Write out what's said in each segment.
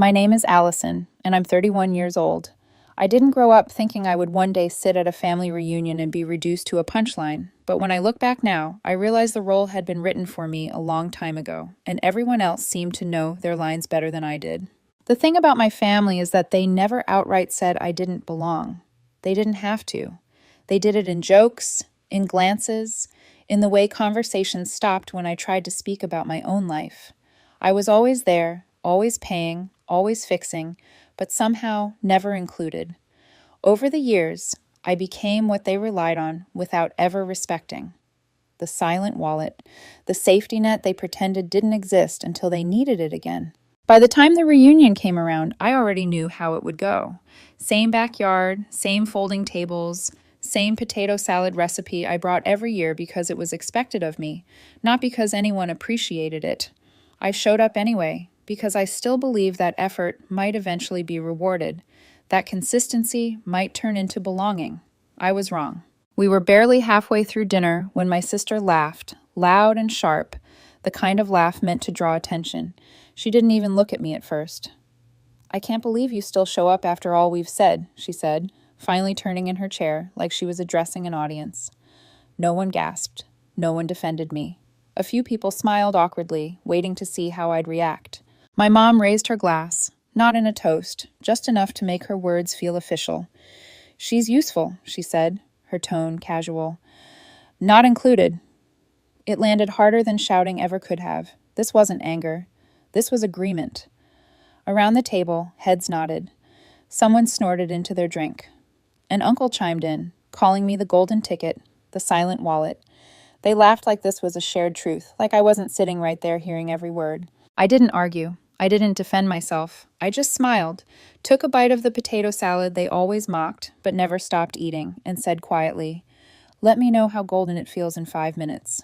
My name is Allison, and I'm 31 years old. I didn't grow up thinking I would one day sit at a family reunion and be reduced to a punchline, but when I look back now, I realize the role had been written for me a long time ago, and everyone else seemed to know their lines better than I did. The thing about my family is that they never outright said I didn't belong. They didn't have to. They did it in jokes, in glances, in the way conversations stopped when I tried to speak about my own life. I was always there, always paying, always fixing, but somehow never included. Over the years, I became what they relied on without ever respecting. The silent wallet, the safety net they pretended didn't exist until they needed it again. By the time the reunion came around, I already knew how it would go. Same backyard, same folding tables, same potato salad recipe I brought every year because it was expected of me, not because anyone appreciated it. I showed up anyway, because I still believe that effort might eventually be rewarded, that consistency might turn into belonging. I was wrong. We were barely halfway through dinner when my sister laughed, loud and sharp, the kind of laugh meant to draw attention. She didn't even look at me at first. "I can't believe you still show up after all we've said," she said, finally turning in her chair like she was addressing an audience. No one gasped. No one defended me. A few people smiled awkwardly, waiting to see how I'd react. My mom raised her glass, not in a toast, just enough to make her words feel official. "She's useful," she said, her tone casual. "Not included." It landed harder than shouting ever could have. This wasn't anger. This was agreement. Around the table, heads nodded. Someone snorted into their drink. An uncle chimed in, calling me the golden ticket, the silent wallet. They laughed like this was a shared truth, like I wasn't sitting right there hearing every word. I didn't argue. I didn't defend myself. I just smiled, took a bite of the potato salad they always mocked, but never stopped eating, and said quietly, "Let me know how golden it feels in 5 minutes."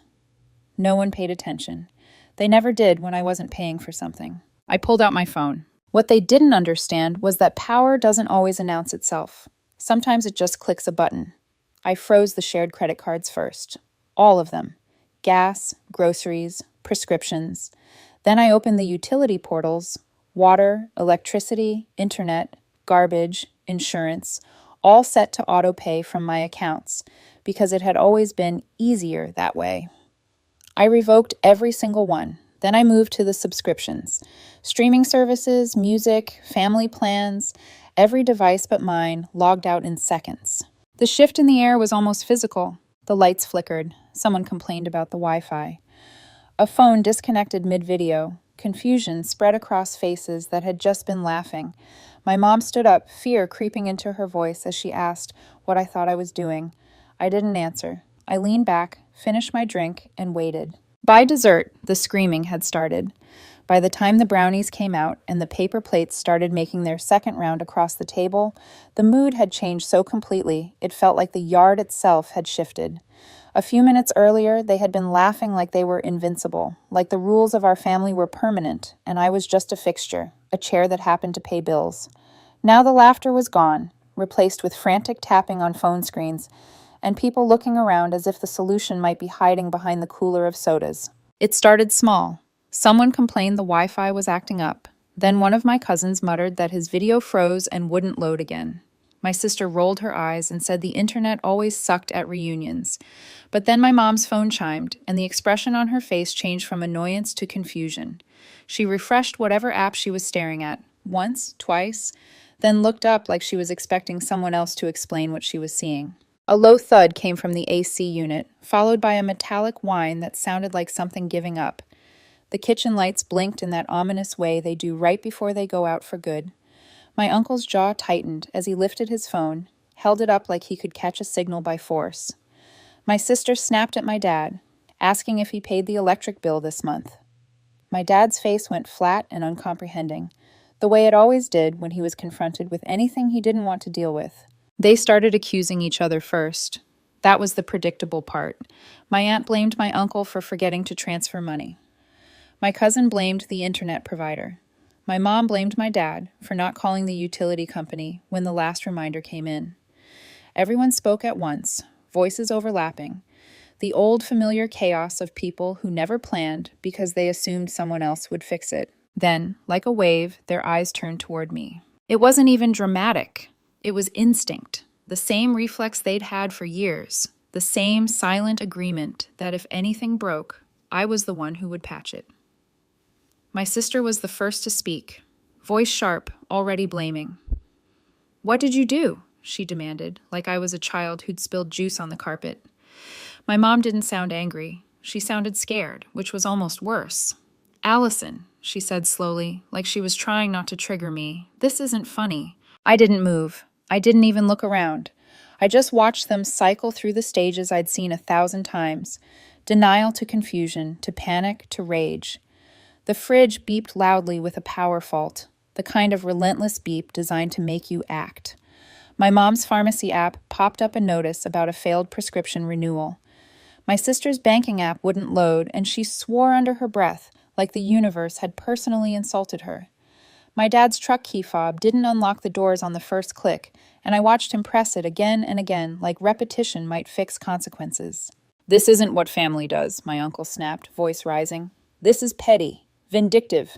No one paid attention. They never did when I wasn't paying for something. I pulled out my phone. What they didn't understand was that power doesn't always announce itself. Sometimes it just clicks a button. I froze the shared credit cards first. All of them. Gas, groceries, prescriptions. Then I opened the utility portals, water, electricity, internet, garbage, insurance, all set to auto-pay from my accounts, because it had always been easier that way. I revoked every single one. Then I moved to the subscriptions. Streaming services, music, family plans, every device but mine logged out in seconds. The shift in the air was almost physical. The lights flickered. Someone complained about the Wi-Fi. A phone disconnected mid-video. Confusion spread across faces that had just been laughing. My mom stood up, fear creeping into her voice as she asked what I thought I was doing. I didn't answer. I leaned back, finished my drink, and waited. By dessert, the screaming had started. By the time the brownies came out and the paper plates started making their second round across the table, the mood had changed so completely it felt like the yard itself had shifted. A few minutes earlier, they had been laughing like they were invincible, like the rules of our family were permanent, and I was just a fixture, a chair that happened to pay bills. Now the laughter was gone, replaced with frantic tapping on phone screens, and people looking around as if the solution might be hiding behind the cooler of sodas. It started small. Someone complained the Wi-Fi was acting up. Then one of my cousins muttered that his video froze and wouldn't load again. My sister rolled her eyes and said the internet always sucked at reunions. But then my mom's phone chimed, and the expression on her face changed from annoyance to confusion. She refreshed whatever app she was staring at, once, twice, then looked up like she was expecting someone else to explain what she was seeing. A low thud came from the AC unit, followed by a metallic whine that sounded like something giving up. The kitchen lights blinked in that ominous way they do right before they go out for good. My uncle's jaw tightened as he lifted his phone, held it up like he could catch a signal by force. My sister snapped at my dad, asking if he paid the electric bill this month. My dad's face went flat and uncomprehending, the way it always did when he was confronted with anything he didn't want to deal with. They started accusing each other first. That was the predictable part. My aunt blamed my uncle for forgetting to transfer money. My cousin blamed the internet provider. My mom blamed my dad for not calling the utility company when the last reminder came in. Everyone spoke at once, voices overlapping. The old familiar chaos of people who never planned because they assumed someone else would fix it. Then, like a wave, their eyes turned toward me. It wasn't even dramatic. It was instinct, the same reflex they'd had for years, the same silent agreement that if anything broke, I was the one who would patch it. My sister was the first to speak, voice sharp, already blaming. "What did you do?" she demanded, like I was a child who'd spilled juice on the carpet. My mom didn't sound angry. She sounded scared, which was almost worse. "Allison," she said slowly, like she was trying not to trigger me, "this isn't funny." I didn't move. I didn't even look around. I just watched them cycle through the stages I'd seen 1,000 times. Denial to confusion, to panic, to rage. The fridge beeped loudly with a power fault, the kind of relentless beep designed to make you act. My mom's pharmacy app popped up a notice about a failed prescription renewal. My sister's banking app wouldn't load, and she swore under her breath, like the universe had personally insulted her. My dad's truck key fob didn't unlock the doors on the first click, and I watched him press it again and again, like repetition might fix consequences. "This isn't what family does," my uncle snapped, voice rising. "This is petty, vindictive."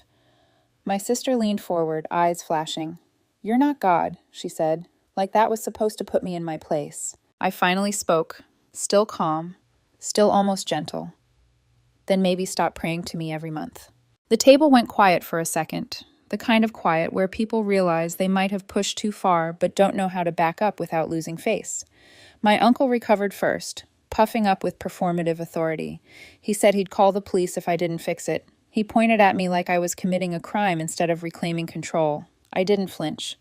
My sister leaned forward, eyes flashing. "You're not God," she said, like that was supposed to put me in my place. I finally spoke, still calm, still almost gentle. "Then maybe stop praying to me every month." The table went quiet for a second, the kind of quiet where people realize they might have pushed too far but don't know how to back up without losing face. My uncle recovered first, puffing up with performative authority. He said he'd call the police if I didn't fix it. He pointed at me like I was committing a crime instead of reclaiming control. I didn't flinch.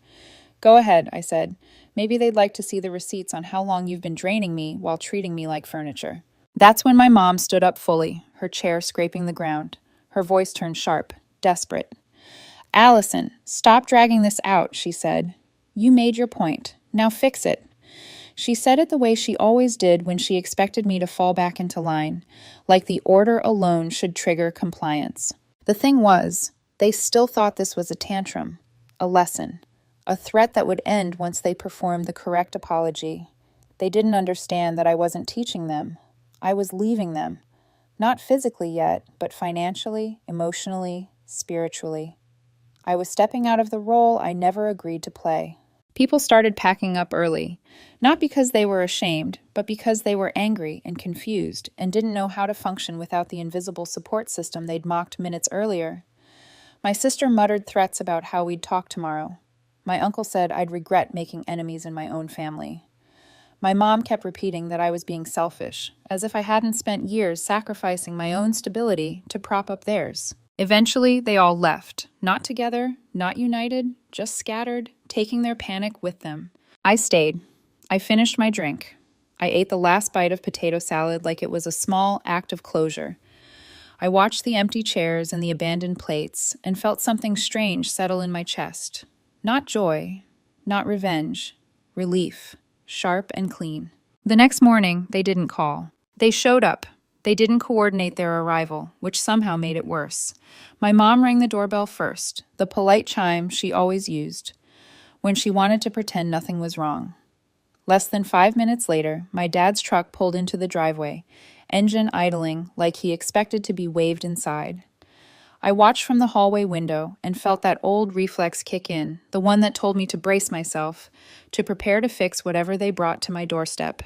"Go ahead," I said. "Maybe they'd like to see the receipts on how long you've been draining me while treating me like furniture." That's when my mom stood up fully, her chair scraping the ground. Her voice turned sharp, desperate. "Allison, stop dragging this out," she said. "You made your point. Now fix it." She said it the way she always did when she expected me to fall back into line, like the order alone should trigger compliance. The thing was, they still thought this was a tantrum, a lesson, a threat that would end once they performed the correct apology. They didn't understand that I wasn't teaching them. I was leaving them. Not physically yet, but financially, emotionally, spiritually. I was stepping out of the role I never agreed to play. People started packing up early, not because they were ashamed, but because they were angry and confused and didn't know how to function without the invisible support system they'd mocked minutes earlier. My sister muttered threats about how we'd talk tomorrow. My uncle said I'd regret making enemies in my own family. My mom kept repeating that I was being selfish, as if I hadn't spent years sacrificing my own stability to prop up theirs. Eventually, they all left, not together, not united, just scattered, taking their panic with them. I stayed. I finished my drink. I ate the last bite of potato salad like it was a small act of closure. I watched the empty chairs and the abandoned plates and felt something strange settle in my chest. Not joy, not revenge, relief. Sharp and clean. The next morning, they didn't call. They showed up. They didn't coordinate their arrival, which somehow made it worse. My mom rang the doorbell first, the polite chime she always used, when she wanted to pretend nothing was wrong. Less than 5 minutes later, my dad's truck pulled into the driveway, engine idling like he expected to be waved inside. I watched from the hallway window and felt that old reflex kick in, the one that told me to brace myself, to prepare to fix whatever they brought to my doorstep.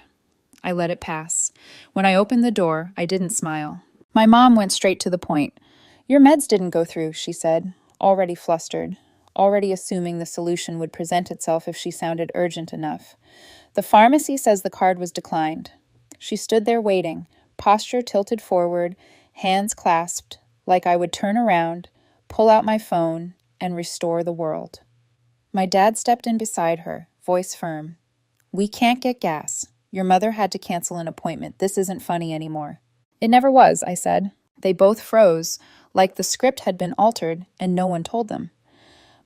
I let it pass. When I opened the door, I didn't smile. My mom went straight to the point. "Your meds didn't go through," she said, already flustered, already assuming the solution would present itself if she sounded urgent enough. "The pharmacy says the card was declined." She stood there waiting, posture tilted forward, hands clasped, like I would turn around, pull out my phone, and restore the world. My dad stepped in beside her, voice firm. "We can't get gas. Your mother had to cancel an appointment. This isn't funny anymore." "It never was," I said. They both froze, like the script had been altered and no one told them.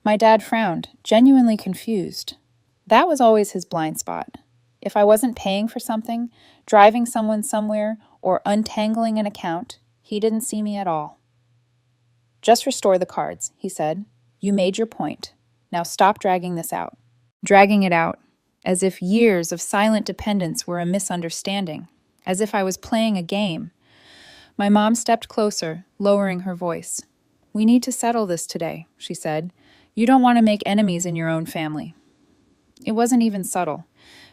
My dad frowned, genuinely confused. That was always his blind spot. If I wasn't paying for something, driving someone somewhere, or untangling an account, he didn't see me at all. "Just restore the cards," he said. "You made your point. Now stop dragging this out." Dragging it out, as if years of silent dependence were a misunderstanding, as if I was playing a game. My mom stepped closer, lowering her voice. we need to settle this today, she said. You don't want to make enemies in your own family. It wasn't even subtle.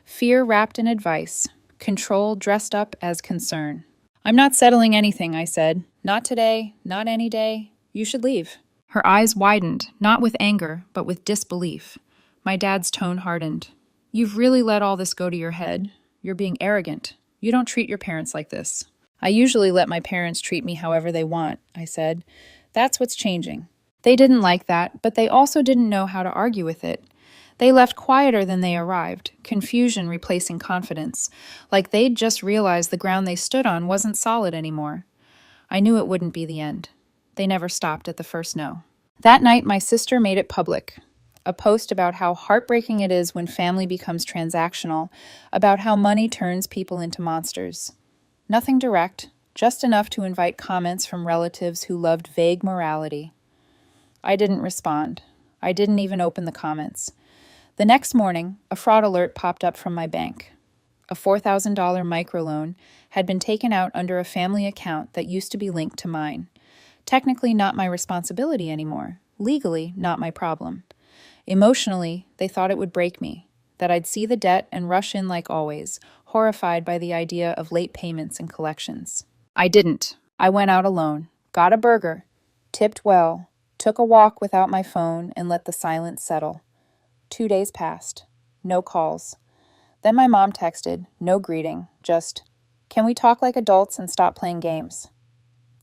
Fear wrapped in advice, control dressed up as concern. I'm not settling anything, I said. Not today, not any day. You should leave. Her eyes widened, not with anger, but with disbelief. My dad's tone hardened. You've really let all this go to your head. You're being arrogant. You don't treat your parents like this. I usually let my parents treat me however they want, I said. That's what's changing. They didn't like that, but they also didn't know how to argue with it. They left quieter than they arrived, confusion replacing confidence, like they'd just realized the ground they stood on wasn't solid anymore. I knew it wouldn't be the end. They never stopped at the first no. That night, my sister made it public. A post about how heartbreaking it is when family becomes transactional, about how money turns people into monsters. Nothing direct, just enough to invite comments from relatives who loved vague morality. I didn't respond. I didn't even open the comments. The next morning, a fraud alert popped up from my bank. A $4,000 microloan had been taken out under a family account that used to be linked to mine. Technically not my responsibility anymore. Legally, not my problem. Emotionally, they thought it would break me, that I'd see the debt and rush in like always, horrified by the idea of late payments and collections. I didn't. I went out alone, got a burger, tipped well, took a walk without my phone, and let the silence settle. 2 days passed. No calls. Then my mom texted, no greeting, just, "Can we talk like adults and stop playing games?"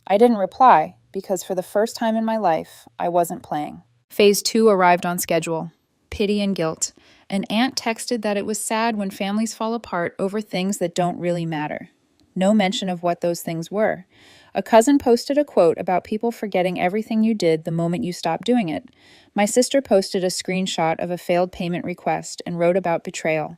I didn't reply, because for the first time in my life, I wasn't playing. Phase 2 arrived on schedule. Pity and guilt. An aunt texted that it was sad when families fall apart over things that don't really matter. No mention of what those things were. A cousin posted a quote about people forgetting everything you did the moment you stopped doing it. My sister posted a screenshot of a failed payment request and wrote about betrayal.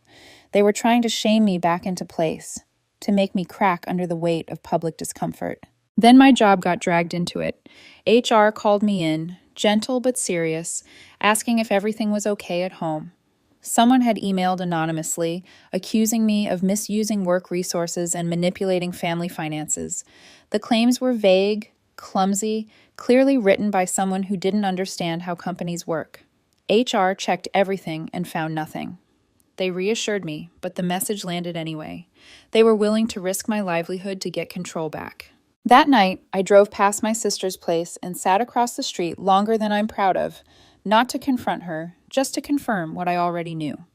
They were trying to shame me back into place, to make me crack under the weight of public discomfort. Then my job got dragged into it. HR called me in, gentle but serious, asking if everything was okay at home. Someone had emailed anonymously, accusing me of misusing work resources and manipulating family finances. The claims were vague, clumsy, clearly written by someone who didn't understand how companies work. HR checked everything and found nothing. They reassured me, but the message landed anyway. They were willing to risk my livelihood to get control back. That night, I drove past my sister's place and sat across the street longer than I'm proud of, not to confront her, just to confirm what I already knew.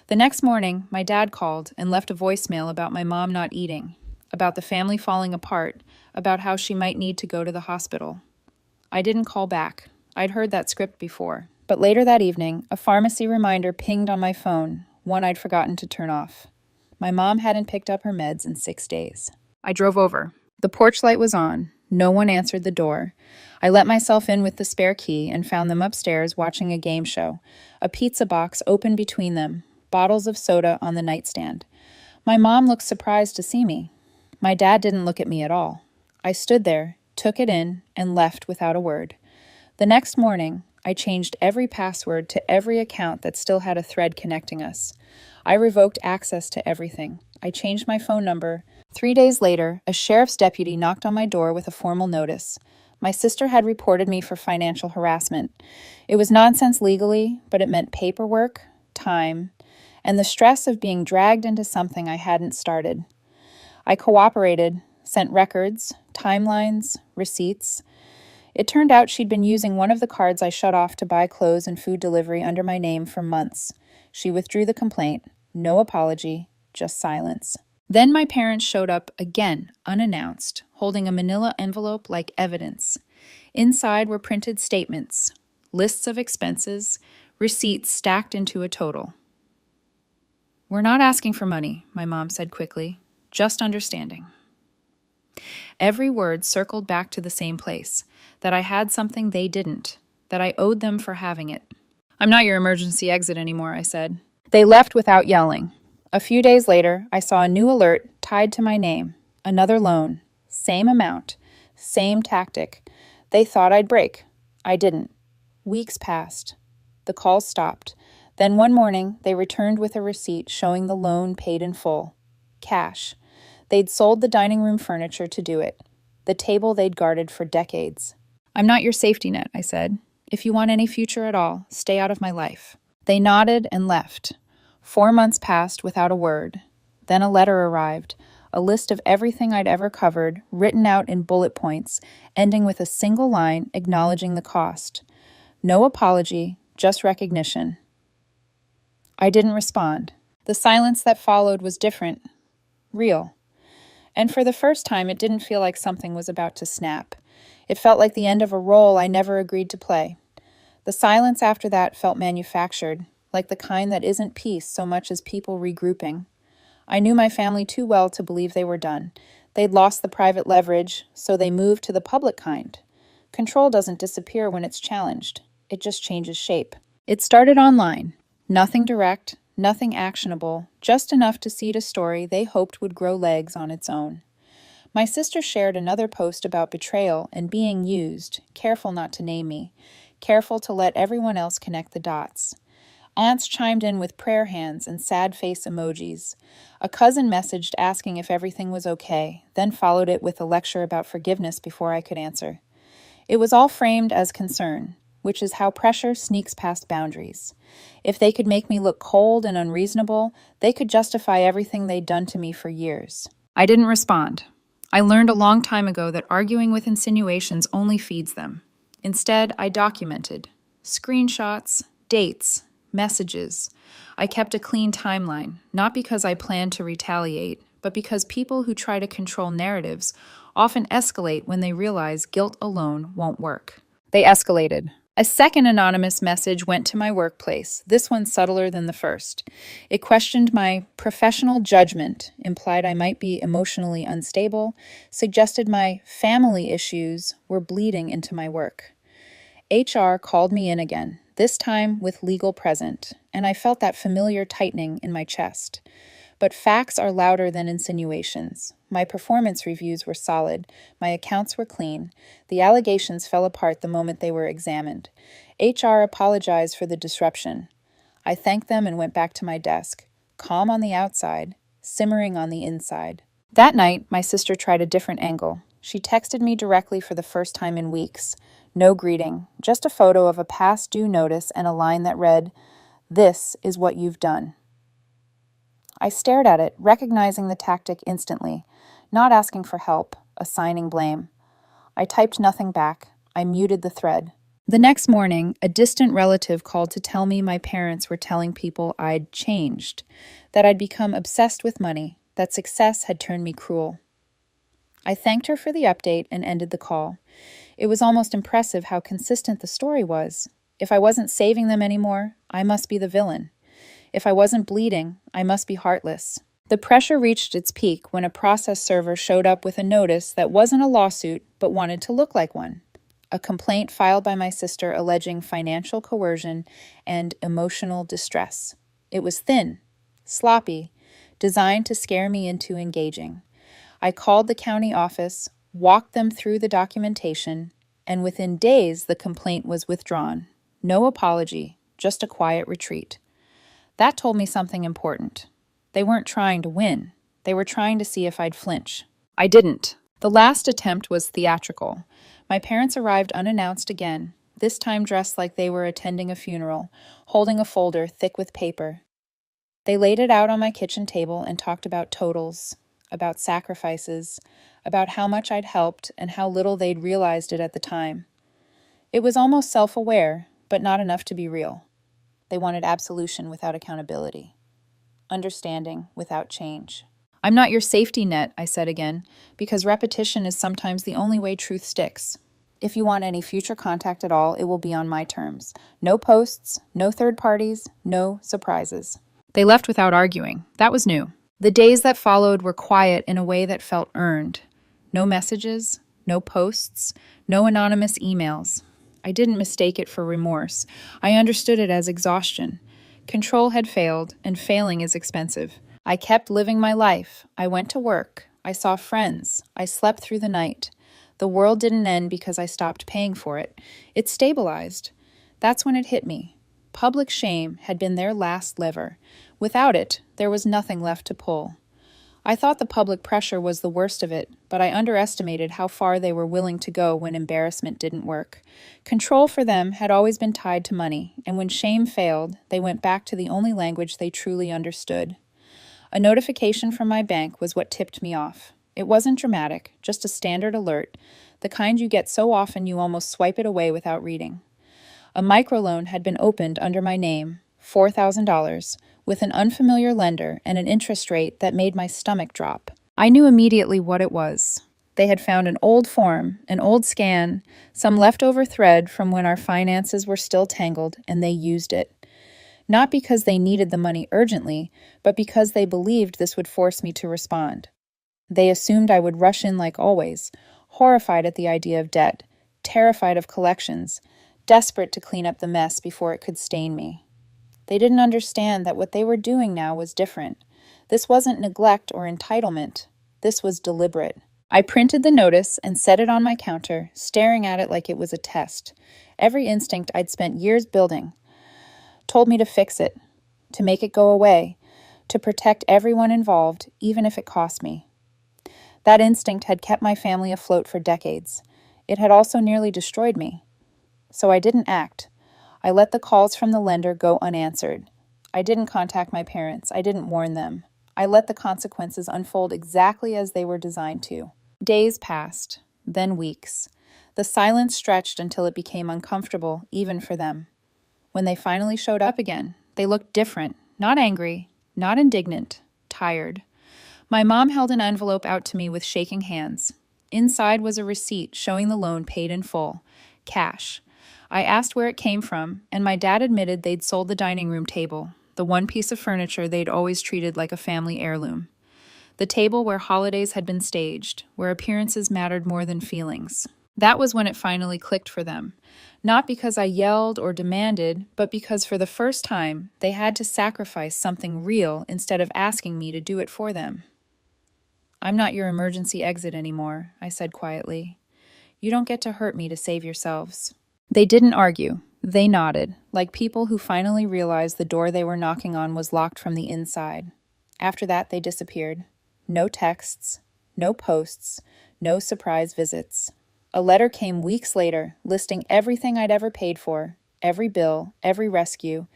The next morning, my dad called and left a voicemail about my mom not eating, about the family falling apart, about how she might need to go to the hospital. I didn't call back. I'd heard that script before. But later that evening, a pharmacy reminder pinged on my phone, one I'd forgotten to turn off. My mom hadn't picked up her meds in 6 days. I drove over. The porch light was on. No one answered the door. I let myself in with the spare key and found them upstairs watching a game show. A pizza box open between them, bottles of soda on the nightstand. My mom looked surprised to see me. My dad didn't look at me at all. I stood there, took it in, and left without a word. The next morning, I changed every password to every account that still had a thread connecting us. I revoked access to everything. I changed my phone number. 3 days later, a sheriff's deputy knocked on my door with a formal notice. My sister had reported me for financial harassment. It was nonsense legally, but it meant paperwork, time, and the stress of being dragged into something I hadn't started. I cooperated, sent records, timelines, receipts. It turned out she'd been using one of the cards I shut off to buy clothes and food delivery under my name for months. She withdrew the complaint. No apology, just silence. Then my parents showed up again, unannounced, holding a manila envelope like evidence. Inside were printed statements, lists of expenses, receipts stacked into a total. "We're not asking for money," my mom said quickly, "just understanding." Every word circled back to the same place, that I had something they didn't, that I owed them for having it. "I'm not your emergency exit anymore," I said. They left without yelling. A few days later, I saw a new alert tied to my name. Another loan. Same amount. Same tactic. They thought I'd break. I didn't. Weeks passed. The calls stopped. Then one morning, they returned with a receipt showing the loan paid in full. Cash. They'd sold the dining room furniture to do it. The table they'd guarded for decades. I'm not your safety net, I said. If you want any future at all, stay out of my life. They nodded and left. 4 months passed without a word. Then a letter arrived, a list of everything I'd ever covered, written out in bullet points, ending with a single line acknowledging the cost. No apology, just recognition. I didn't respond. The silence that followed was different, real. And for the first time, it didn't feel like something was about to snap. It felt like the end of a role I never agreed to play. The silence after that felt manufactured, like the kind that isn't peace so much as people regrouping. I knew my family too well to believe they were done. They'd lost the private leverage, so they moved to the public kind. Control doesn't disappear when it's challenged. It just changes shape. It started online. Nothing direct, nothing actionable, just enough to seed a story they hoped would grow legs on its own. My sister shared another post about betrayal and being used, careful not to name me, careful to let everyone else connect the dots. Aunts chimed in with prayer hands and sad face emojis. A cousin messaged asking if everything was okay, then followed it with a lecture about forgiveness before I could answer. It was all framed as concern, which is how pressure sneaks past boundaries. If they could make me look cold and unreasonable, they could justify everything they'd done to me for years. I didn't respond. I learned a long time ago that arguing with insinuations only feeds them. Instead, I documented. Screenshots, dates, messages. I kept a clean timeline, not because I planned to retaliate, but because people who try to control narratives often escalate when they realize guilt alone won't work. They escalated. A second anonymous message went to my workplace, this one subtler than the first. It questioned my professional judgment, implied I might be emotionally unstable, suggested my family issues were bleeding into my work. HR called me in again, this time with legal present, and I felt that familiar tightening in my chest. But facts are louder than insinuations. My performance reviews were solid. My accounts were clean. The allegations fell apart the moment they were examined. HR apologized for the disruption. I thanked them and went back to my desk, calm on the outside, simmering on the inside. That night, my sister tried a different angle. She texted me directly for the first time in weeks. No greeting, just a photo of a past due notice and a line that read, "This is what you've done." I stared at it, recognizing the tactic instantly, not asking for help, assigning blame. I typed nothing back. I muted the thread. The next morning, a distant relative called to tell me my parents were telling people I'd changed, that I'd become obsessed with money, that success had turned me cruel. I thanked her for the update and ended the call. It was almost impressive how consistent the story was. If I wasn't saving them anymore, I must be the villain. If I wasn't bleeding, I must be heartless. The pressure reached its peak when a process server showed up with a notice that wasn't a lawsuit but wanted to look like one. A complaint filed by my sister alleging financial coercion and emotional distress. It was thin, sloppy, designed to scare me into engaging. I called the county office, walked them through the documentation, and within days the complaint was withdrawn. No apology, just a quiet retreat. That told me something important. They weren't trying to win. They were trying to see if I'd flinch. I didn't. The last attempt was theatrical. My parents arrived unannounced again, this time dressed like they were attending a funeral, holding a folder thick with paper. They laid it out on my kitchen table and talked about totals, about sacrifices, about how much I'd helped and how little they'd realized it at the time. It was almost self-aware, but not enough to be real. They wanted absolution without accountability, understanding without change. I'm not your safety net, I said again, because repetition is sometimes the only way truth sticks. If you want any future contact at all, it will be on my terms. No posts, no third parties, no surprises. They left without arguing. That was new. The days that followed were quiet in a way that felt earned. No messages, no posts, no anonymous emails. I didn't mistake it for remorse. I understood it as exhaustion. Control had failed, and failing is expensive. I kept living my life. I went to work. I saw friends. I slept through the night. The world didn't end because I stopped paying for it. It stabilized. That's when it hit me. Public shame had been their last lever. Without it, there was nothing left to pull. I thought the public pressure was the worst of it, but I underestimated how far they were willing to go when embarrassment didn't work. Control for them had always been tied to money, and when shame failed, they went back to the only language they truly understood. A notification from my bank was what tipped me off. It wasn't dramatic, just a standard alert, the kind you get so often you almost swipe it away without reading. A microloan had been opened under my name, $4,000, with an unfamiliar lender and an interest rate that made my stomach drop. I knew immediately what it was. They had found an old form, an old scan, some leftover thread from when our finances were still tangled, and they used it. Not because they needed the money urgently, but because they believed this would force me to respond. They assumed I would rush in like always, horrified at the idea of debt, terrified of collections, desperate to clean up the mess before it could stain me. They didn't understand that what they were doing now was different. This wasn't neglect or entitlement. This was deliberate. I printed the notice and set it on my counter, staring at it like it was a test. Every instinct I'd spent years building told me to fix it, to make it go away, to protect everyone involved, even if it cost me. That instinct had kept my family afloat for decades. It had also nearly destroyed me. So I didn't act. I let the calls from the lender go unanswered. I didn't contact my parents. I didn't warn them. I let the consequences unfold exactly as they were designed to. Days passed, then weeks. The silence stretched until it became uncomfortable, even for them. When they finally showed up again, they looked different, not angry, not indignant, tired. My mom held an envelope out to me with shaking hands. Inside was a receipt showing the loan paid in full, cash. I asked where it came from, and my dad admitted they'd sold the dining room table, the one piece of furniture they'd always treated like a family heirloom. The table where holidays had been staged, where appearances mattered more than feelings. That was when it finally clicked for them. Not because I yelled or demanded, but because for the first time, they had to sacrifice something real instead of asking me to do it for them. "I'm not your emergency exit anymore," I said quietly. "You don't get to hurt me to save yourselves." They didn't argue. They nodded, like people who finally realized the door they were knocking on was locked from the inside. After that, they disappeared. No texts, no posts, no surprise visits. A letter came weeks later, listing everything I'd ever paid for, every bill, every rescue,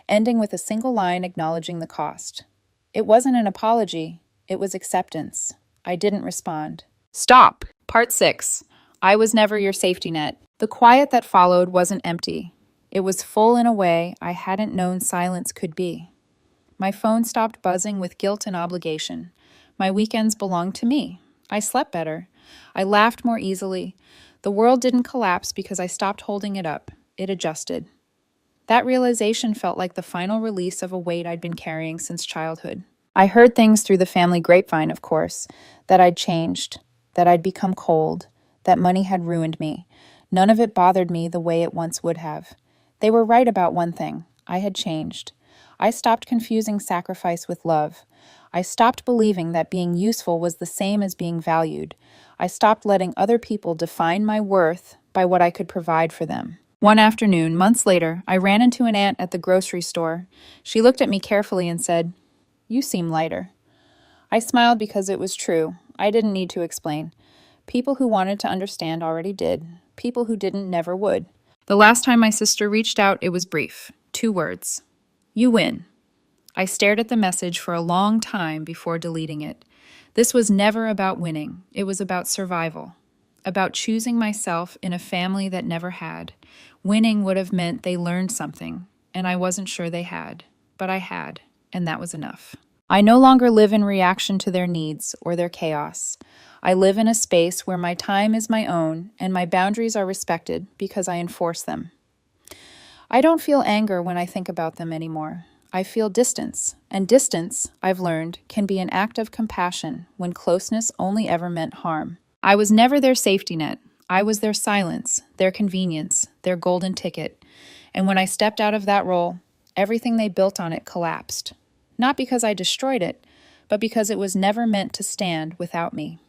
ending with a single line acknowledging the cost. It wasn't an apology, it was acceptance. I didn't respond. Stop! Part 6. I was never your safety net. The quiet that followed wasn't empty. It was full in a way I hadn't known silence could be. My phone stopped buzzing with guilt and obligation. My weekends belonged to me. I slept better. I laughed more easily. The world didn't collapse because I stopped holding it up. It adjusted. That realization felt like the final release of a weight I'd been carrying since childhood. I heard things through the family grapevine, of course, that I'd changed, that I'd become cold, that money had ruined me. None of it bothered me the way it once would have. They were right about one thing. I had changed. I stopped confusing sacrifice with love. I stopped believing that being useful was the same as being valued. I stopped letting other people define my worth by what I could provide for them. One afternoon, months later, I ran into an aunt at the grocery store. She looked at me carefully and said, "You seem lighter." I smiled because it was true. I didn't need to explain. People who wanted to understand already did. People who didn't never would. The last time my sister reached out, it was brief. 2 words. "You win." I stared at the message for a long time before deleting it. This was never about winning. It was about survival. About choosing myself in a family that never had. Winning would have meant they learned something, and I wasn't sure they had. But I had, and that was enough. I no longer live in reaction to their needs or their chaos. I live in a space where my time is my own and my boundaries are respected because I enforce them. I don't feel anger when I think about them anymore. I feel distance, and distance, I've learned, can be an act of compassion when closeness only ever meant harm. I was never their safety net. I was their silence, their convenience, their golden ticket. And when I stepped out of that role, everything they built on it collapsed. Not because I destroyed it, but because it was never meant to stand without me.